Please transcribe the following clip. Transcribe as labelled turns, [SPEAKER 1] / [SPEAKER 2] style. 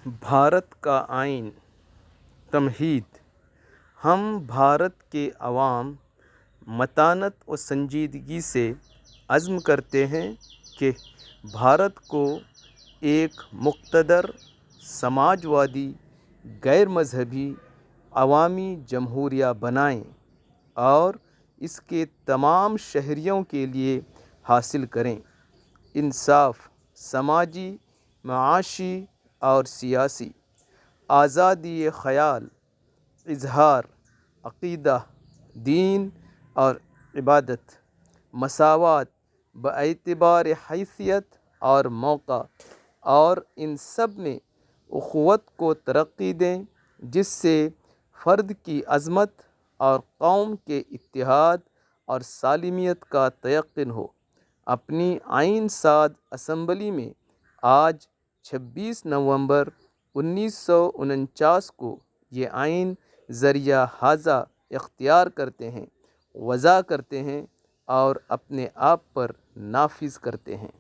[SPEAKER 1] بھارت کا آئین تمہید۔ ہم بھارت کے عوام متانت و سنجیدگی سے عزم کرتے ہیں کہ بھارت کو ایک مقتدر، سماج وادی، غیر مذہبی عوامی جمہوریہ بنائیں اور اس کے تمام شہریوں کے لیے حاصل کریں۔ انصاف، سماجی، معاشی اور سیاسی آزادی خیال، اظہار، عقیدہ، دین اور عبادت، مساوات باعتبار حیثیت اور موقع، اور ان سب میں اخوت کو ترقی دیں جس سے فرد کی عظمت اور قوم کے اتحاد اور سالمیت کا تیقن ہو۔ اپنی آئین ساز اسمبلی میں آج 26 نومبر 1949 کو یہ آئین ذریعہ ہاذا اختیار کرتے ہیں، وضع کرتے ہیں اور اپنے آپ پر نافذ کرتے ہیں۔